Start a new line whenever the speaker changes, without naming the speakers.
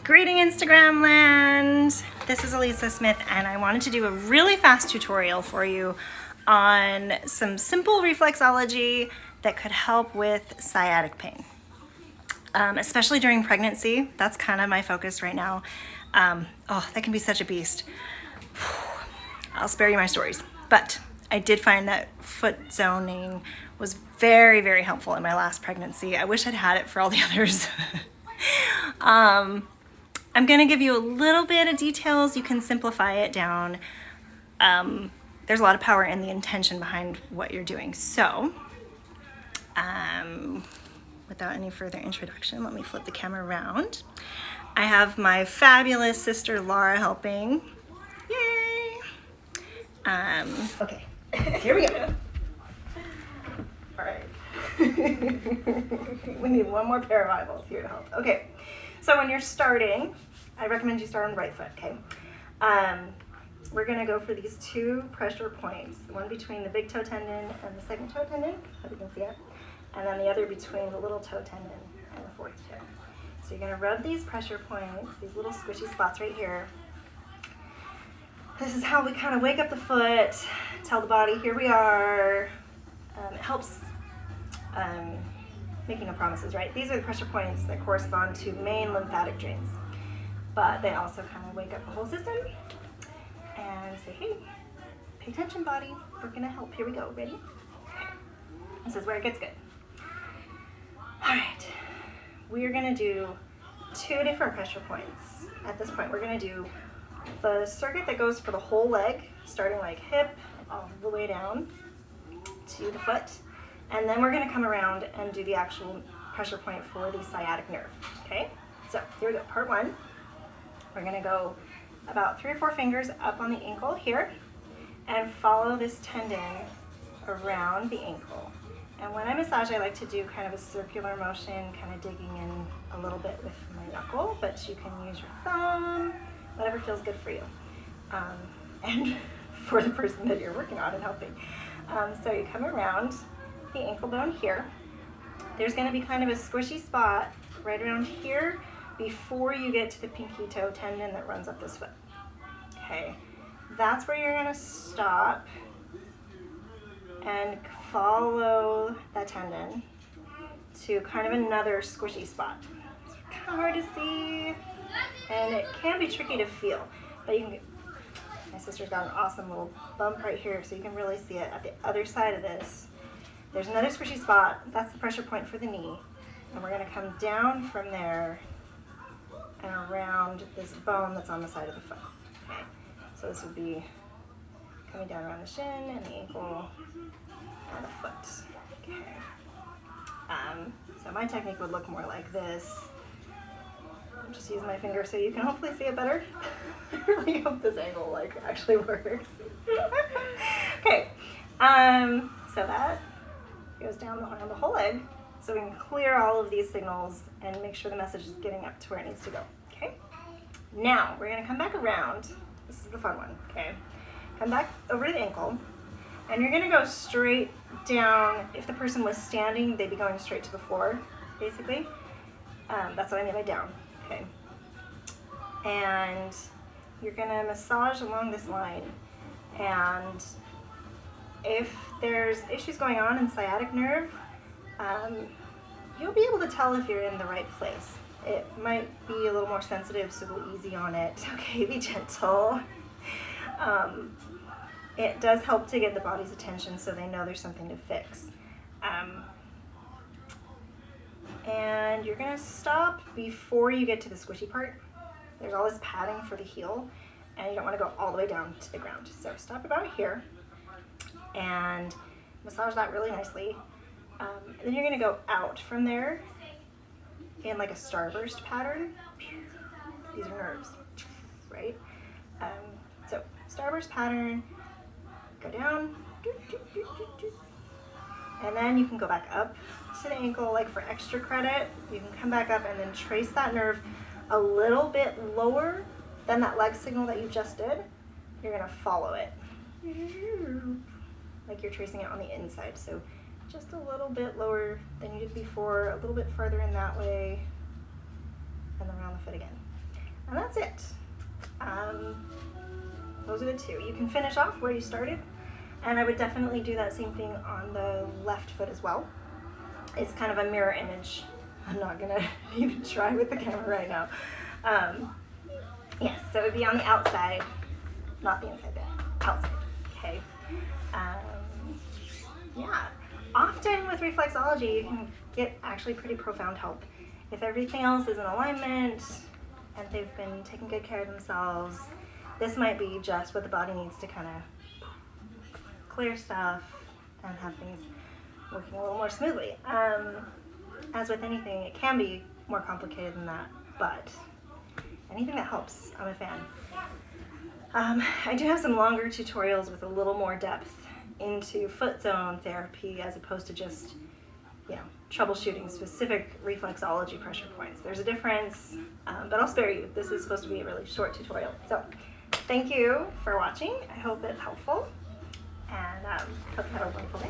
Greeting Instagram land! This is Elisa Smith and I wanted to do a really fast tutorial for you on some simple reflexology that could help with sciatic pain. Especially during pregnancy. That's kind of my focus right now. Oh, that can be such a beast. I'll spare you my stories. But I did find that foot zoning was very, very helpful in my last pregnancy. I wish I'd had it for all the others. I'm going to give you a little bit of details. You can simplify it down. There's a lot of power in the intention behind what you're doing. So, without any further introduction, let me flip the camera around. I have my fabulous sister Laura helping. Yay! Okay, here we go. All right. We need one more pair of eyeballs here to help. Okay, so when you're starting, I recommend you start on the right foot, okay? We're gonna go for these two pressure points, the one between the big toe tendon and the second toe tendon, hope you can see it, and then the other between the little toe tendon and the fourth toe. So you're gonna rub these pressure points, these little squishy spots right here. This is how we kind of wake up the foot, tell the body, here we are. It helps making no promises, right? These are the pressure points that correspond to main lymphatic drains, but they also kind of wake up the whole system and say, hey, pay attention, body. We're gonna help. Here we go. Ready? Okay. This is where it gets good. All right. We are gonna do two different pressure points. At this point, we're gonna do the circuit that goes for the whole leg, starting like hip all the way down to the foot. And then we're gonna come around and do the actual pressure point for the sciatic nerve, okay? So here we go, part one. We're gonna go about 3 or 4 fingers up on the ankle here and follow this tendon around the ankle. And when I massage, I like to do kind of a circular motion, kind of digging in a little bit with my knuckle, but you can use your thumb, whatever feels good for you. And for the person that you're working on and helping. So you come around the ankle bone here. There's going to be kind of a squishy spot right around here before you get to the pinky toe tendon that runs up this foot. Okay, that's where you're going to stop and follow that tendon to kind of another squishy spot. It's kind of hard to see and it can be tricky to feel, but you can get, my sister's got an awesome little bump right here so you can really see it. At the other side of this, there's another squishy spot. That's the pressure point for the knee. And we're going to come down from there and around this bone that's on the side of the foot. Okay, so this would be coming down around the shin and the ankle and the foot. Okay. So my technique would look more like this. I'm just using my finger so you can hopefully see it better. I really hope this angle actually works. Okay, so that goes down around the whole leg so we can clear all of these signals and make sure the message is getting up to where it needs to go, okay? Now, we're gonna come back around. This is the fun one, okay? Come back over to the ankle, and you're gonna go straight down. If the person was standing, they'd be going straight to the floor, basically. That's what I mean by down, okay? And you're gonna massage along this line, and if there's issues going on in sciatic nerve, you'll be able to tell if you're in the right place. It might be a little more sensitive, so go easy on it. Okay, be gentle. It does help to get the body's attention so they know there's something to fix. And you're gonna stop before you get to the squishy part. There's all this padding for the heel, and you don't wanna go all the way down to the ground. So stop about here and massage that really nicely. Then you're gonna go out from there in like a starburst pattern. These are nerves, right? So starburst pattern, go down, and then you can go back up to the ankle. Like for extra credit, you can come back up and then trace that nerve a little bit lower than that leg signal that you just did. You're gonna follow it. Like you're tracing it on the inside, so just a little bit lower than you did before, a little bit farther in that way, and then around the foot again. And that's it. Those are the two. You can finish off where you started, and I would definitely do that same thing on the left foot as well. It's kind of a mirror image. I'm not gonna even try with the camera right now. Yes, so it would be on the outside, not the inside there, outside, okay? Yeah, often with reflexology, you can get actually pretty profound help. If everything else is in alignment and they've been taking good care of themselves, this might be just what the body needs to kind of clear stuff and have things working a little more smoothly. As with anything, it can be more complicated than that, but anything that helps, I'm a fan. I do have some longer tutorials with a little more depth into foot zone therapy as opposed to just, troubleshooting specific reflexology pressure points. There's a difference, but I'll spare you. This is supposed to be a really short tutorial. So thank you for watching. I hope it's helpful, and hope you have a wonderful day.